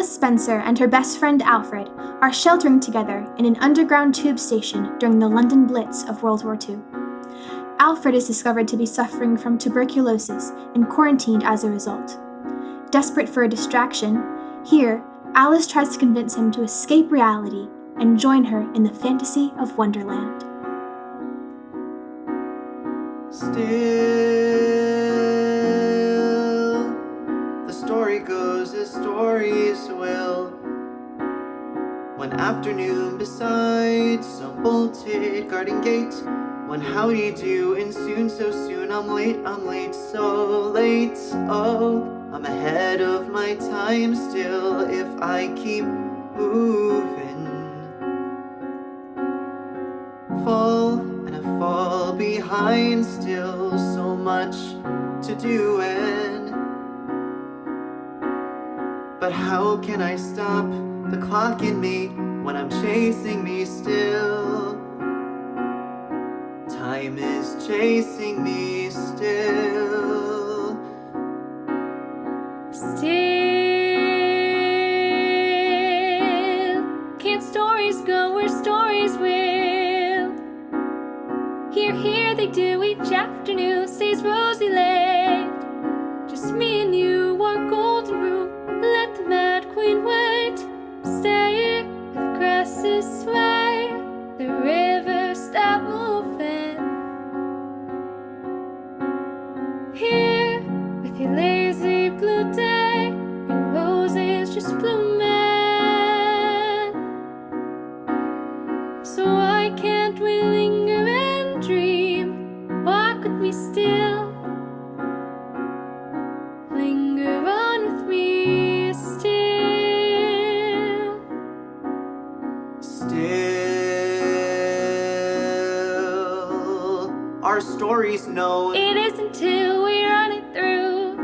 Alice Spencer and her best friend Alfred are sheltering together in an underground tube station during the London Blitz of World War II. Alfred is discovered to be suffering from tuberculosis and quarantined as a result. Desperate for a distraction, here, Alice tries to convince him to escape reality and join her in the fantasy of Wonderland. Still, the story goes as stories will. One afternoon beside some bolted garden gate, one howdy do and soon, so soon, I'm late, so late. Oh, I'm ahead of my time still if I keep moving. Fall and I fall behind still, so much to do and but how can I stop the clock in me when I'm chasing me still? Time is chasing me still. Still, can't stories go where stories will? Here they do each afternoon, stays rosy late. Just me and you, our golden room, let the mad queen wait. Stay, the grasses sway, the river stop moving. Here, with your lazy blue day, your roses just blooming. So why can't we linger and dream? Walk with me still. Linger on with me still. Still, our stories know It isn't till we run it through.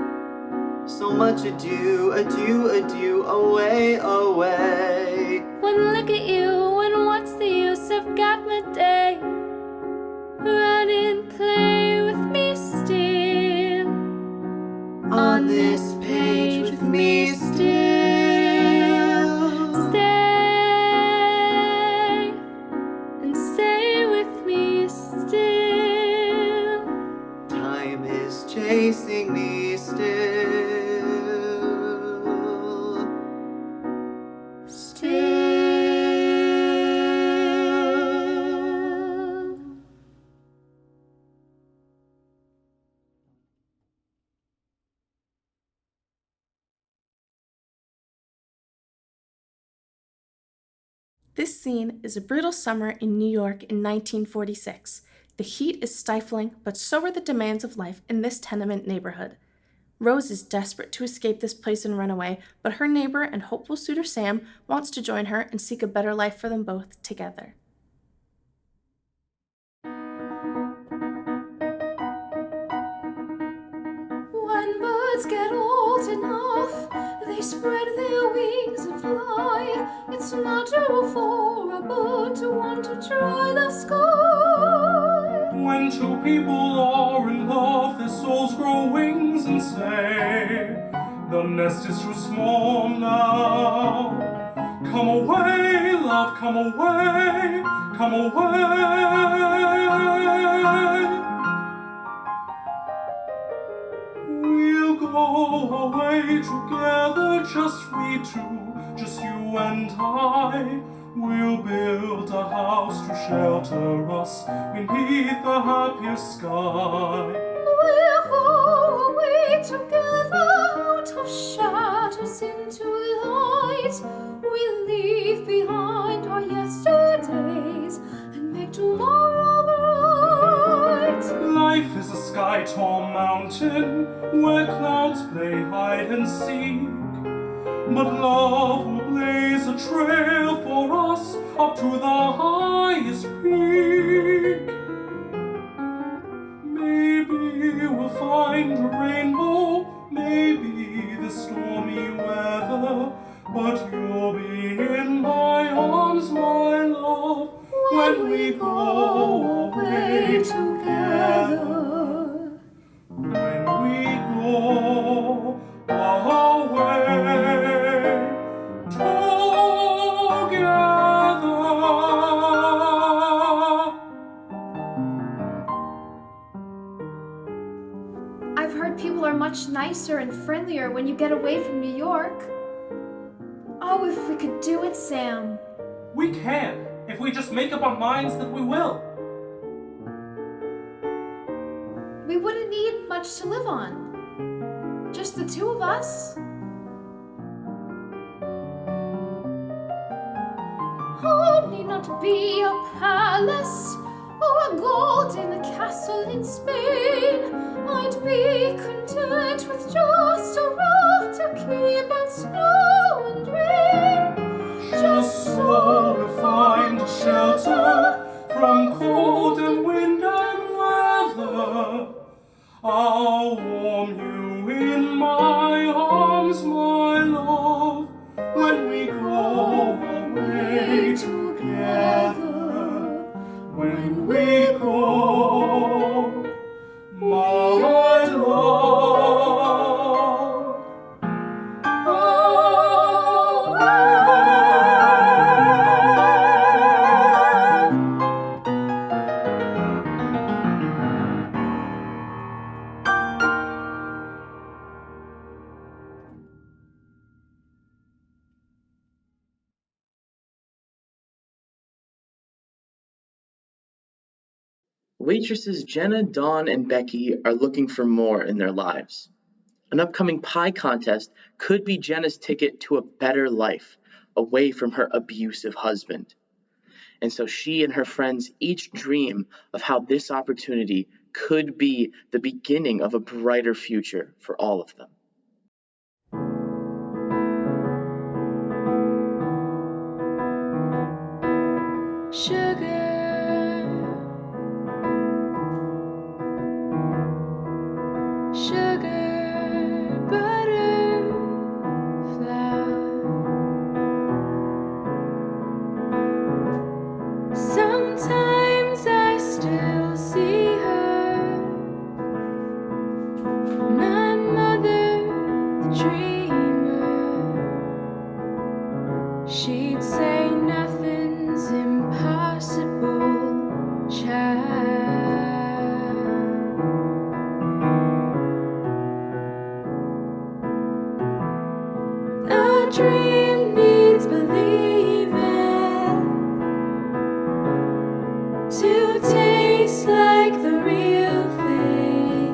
so much ado, away, away. One look at you, and what's the use? I've got my day. Run and play with me still. On this page with me still. Stay, and stay with me still. Time is chasing me still. Still. This scene is a brutal summer in New York in 1946. The heat is stifling, but so are the demands of life in this tenement neighborhood. Rose is desperate to escape this place and run away, but her neighbor and hopeful suitor Sam wants to join her and seek a better life for them both together. When birds get old enough, they spread their wings and fly. It's natural for a bird to want to try the sky. When two people are in love, their souls grow wings and say, the nest is too small now. Come away, love, come away, come away. We'll go away together, just we two, just you and I. We'll build a house to shelter us beneath the happiest sky. We'll go away together out of shadows into light. We'll leave behind our yesterdays and make tomorrow bright. Life is a sky-tall mountain where clouds play hide and seek. But love will blaze a trail for us up to the highest peak. Maybe we'll find a rainbow, maybe the stormy weather, but you'll be in my arms, my love, when we go away together. When we go away are much nicer and friendlier when you get away from New York. Oh, if we could do it, Sam. We can, if we just make up our minds that we will. We wouldn't need much to live on. Just the two of us. Oh, need not be a palace or a golden castle in Spain. I'd be content with just a roof to keep out snow and rain. Just so we'll find a shelter from cold and wind and weather. I'll warm you in my arms, my love, when we go away together. When we go, my love. Waitresses Jenna, Dawn, and Becky are looking for more in their lives. An upcoming pie contest could be Jenna's ticket to a better life, away from her abusive husband. And so she and her friends each dream of how this opportunity could be the beginning of a brighter future for all of them. Sugar, butter, flour. Sometimes I still see her, my mother, the dreamer. She'd say nothing's impossible, child. A dream needs believing to taste like the real thing,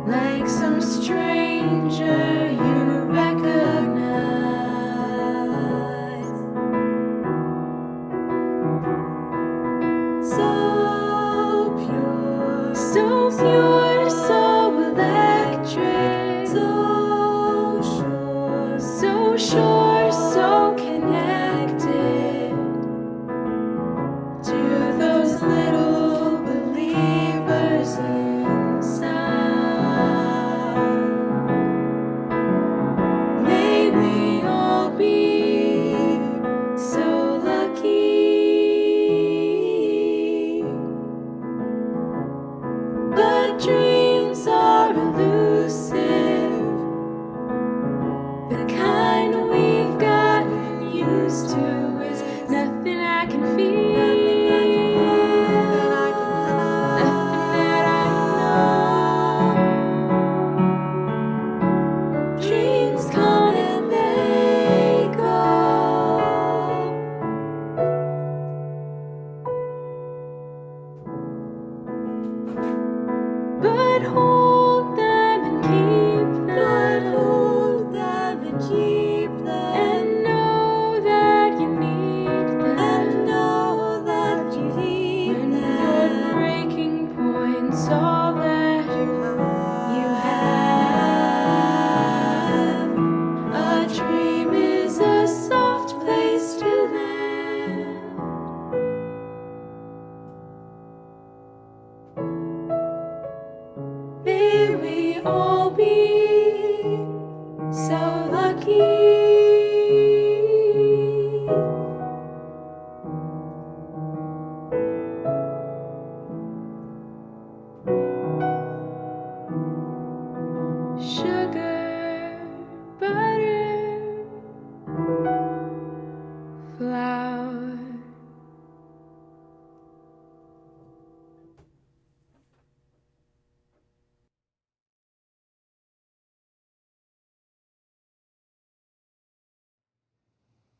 like some stranger you recognize. So pure, so electric, so sure, so connected to those little believers inside.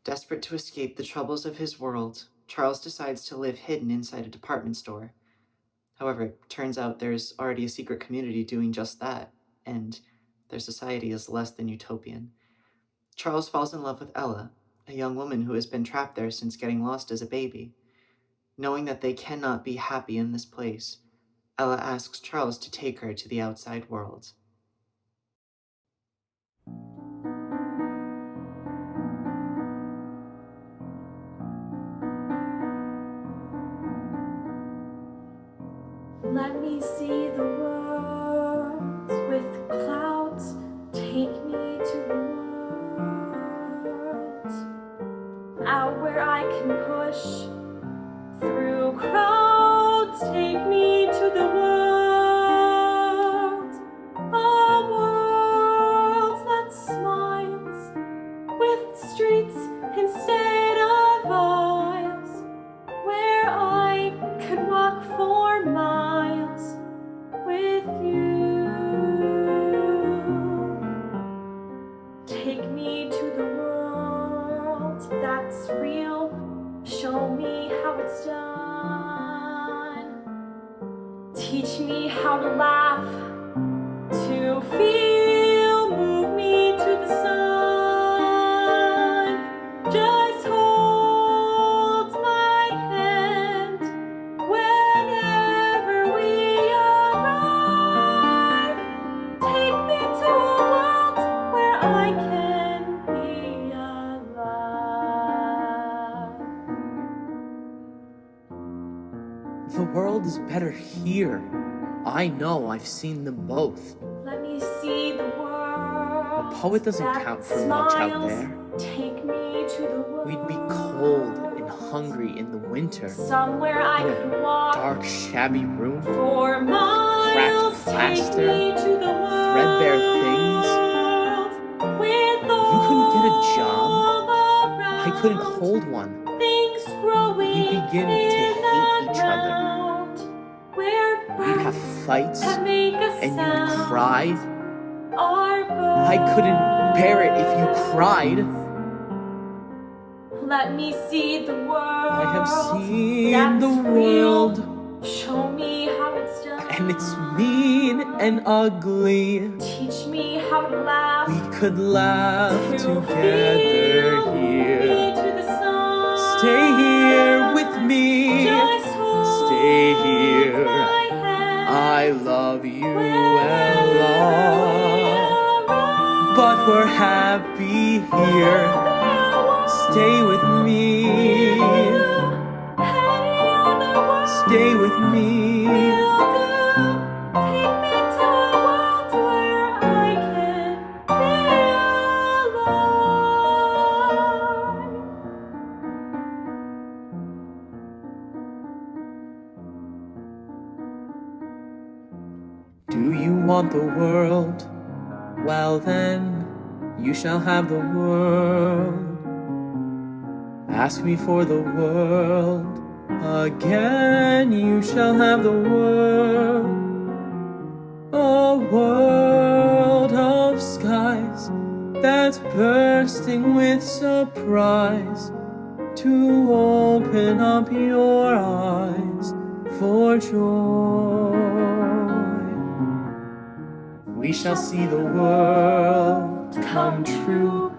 Desperate to escape the troubles of his world, Charles decides to live hidden inside a department store. However, it turns out there's already a secret community doing just that, and their society is less than utopian. Charles falls in love with Ella, a young woman who has been trapped there since getting lost as a baby. Knowing that they cannot be happy in this place, Ella asks Charles to take her to the outside world. Let me see the world with clouds. Take me to the world. Out where I can push through crowds. Take me to the world. A world that smiles with streets instead of aisles. Where I could walk for miles with you. Take me to the world that's real. Show me how it's done. Teach me how to laugh, to feel. Move me to the sun. Just hold my hand whenever we arrive. Take me to a world where I can be alive. The world is better here. I know, I've seen them both. Let me see the world. A poet doesn't that count for much out smiles. there. Take me to the world. We'd be cold and hungry in the winter. Somewhere I In could a walk dark, shabby room. for miles. plaster, Take me to the world. threadbare things. With You couldn't get a job. all I couldn't around. hold one. Things growing We'd begin to in hate the each other. ground. Where We'd have birds fights, that make a and sound. you'd cry. Our I couldn't bear it if you cried. Let me see the world. I have seen that's the real. world, Show me how it's done. and it's mean and ugly. Teach me how to laugh. We could laugh to together feel. here. Me to the sun. Stay here with me. Just hold Stay here. my hand. I love you, Whenever we Ella. arrive. But we're happy here. Stay with me. Stay with me. Take me to a world where I can be alive. Do you want the world? Well then, you shall have the world. Ask me for the world. Again, you shall have the world. A world of skies that's bursting with surprise. To open up your eyes for joy. We shall see the world come true.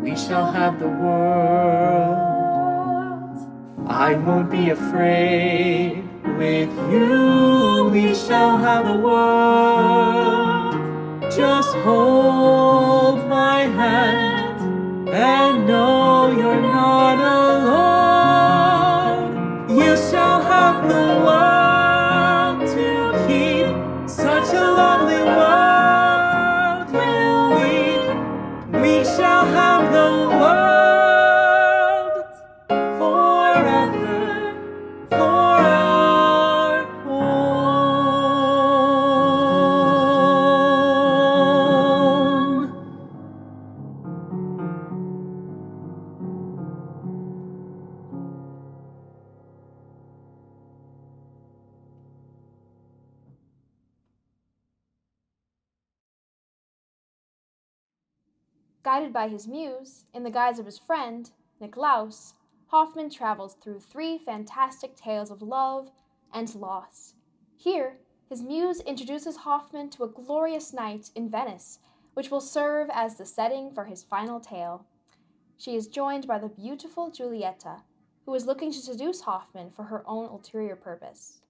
We shall have the world. I won't be afraid. With you, we shall have the world. Just hold my hand and know you're not alone. You shall have the world to keep. Such a lovely world will we shall have the world forever for our own. Guided by his muse, in the guise of his friend, Nicklaus, Hoffman travels through 3 fantastic tales of love and loss. Here, his muse introduces Hoffman to a glorious night in Venice, which will serve as the setting for his final tale. She is joined by the beautiful Giulietta, who is looking to seduce Hoffman for her own ulterior purpose.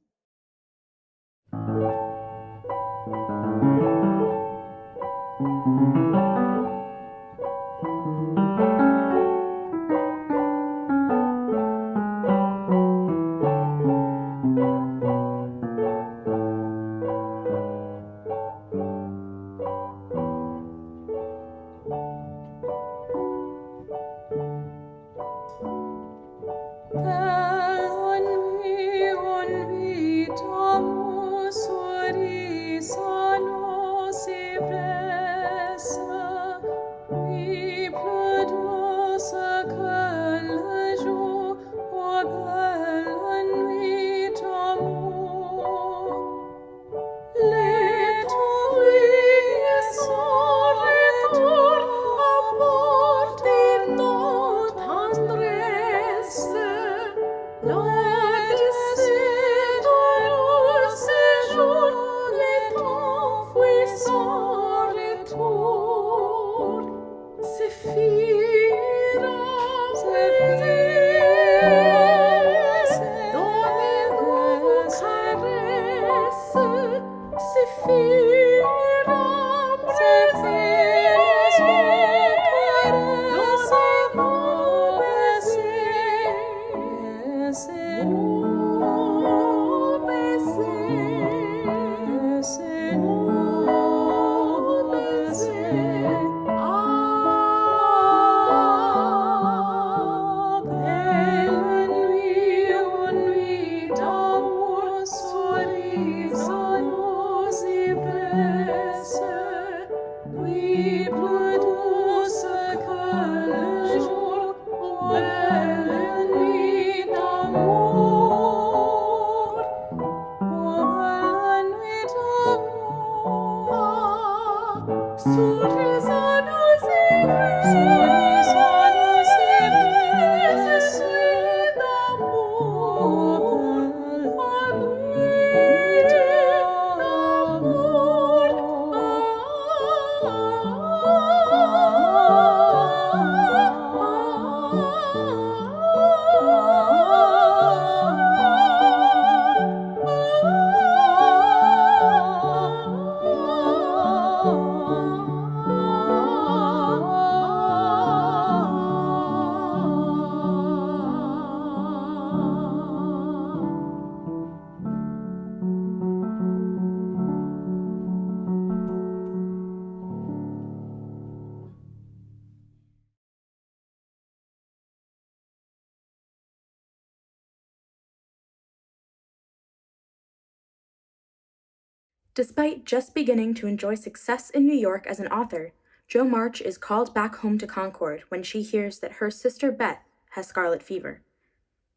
Despite just beginning to enjoy success in New York as an author, Jo March is called back home to Concord when she hears that her sister Beth has scarlet fever.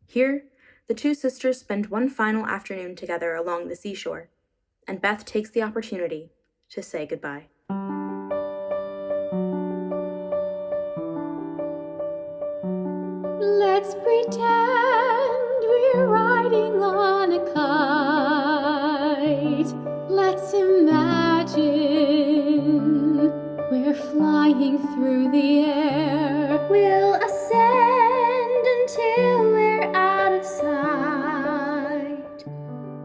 Here, the 2 sisters spend one final afternoon together along the seashore, and Beth takes the opportunity to say goodbye. Let's pretend we're riding on a kite. Let's imagine we're flying through the air. We'll ascend until we're out of sight.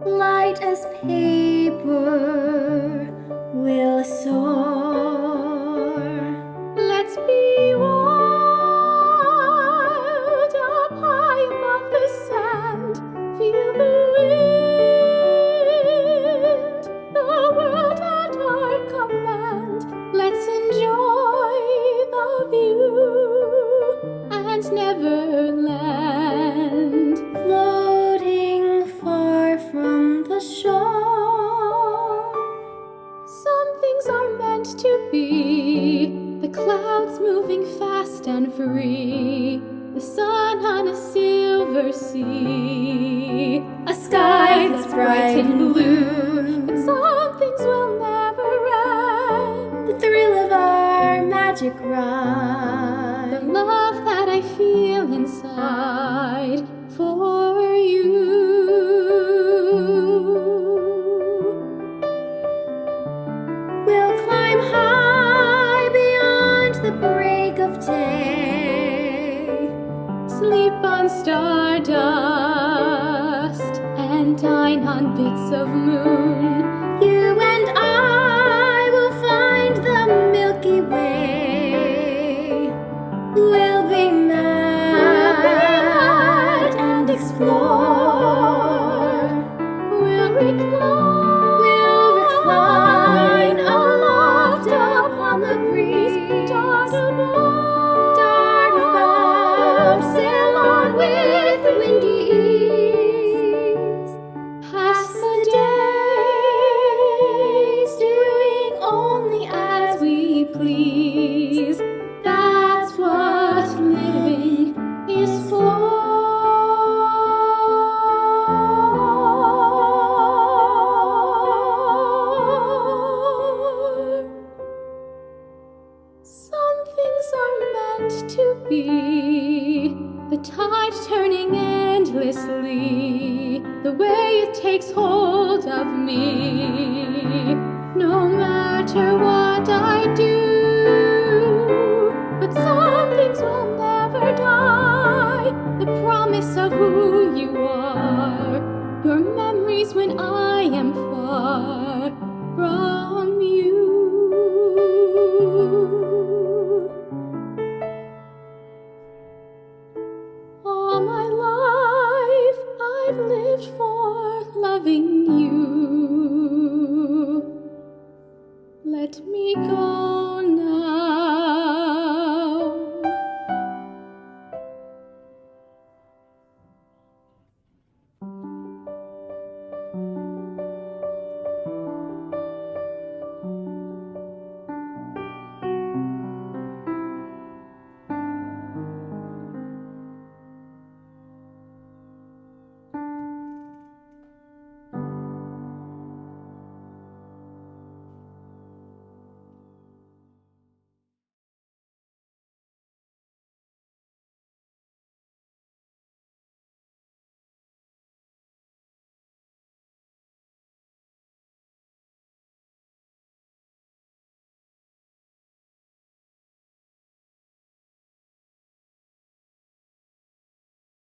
Light as paper, we'll soar. Let's be wild up high above the sand. Feel the wind, the world at our command. Let's enjoy the view and never land. Floating far from the shore. Some things are meant to be. The clouds moving fast and free. The sun on a silver sea. A sky that's bright and blue. But some things will never end. The thrill of our magic ride. The love that I feel feel inside for you. We'll climb high beyond the break of day, sleep on stardust, and dine on bits of moon. You and I will find the Milky Way. We'll be mad and explore. We'll recline aloft upon the breeze. Dart above, sail on with windy ease. Pass the days doing only as we please. That's what living is for. Some things are meant to be, the tide turning endlessly, the way it takes hold of me, no matter what I do. But some things will never die, the promise of who you are, your memories when I am far from you. All my life I've lived for loving you. Let me go now.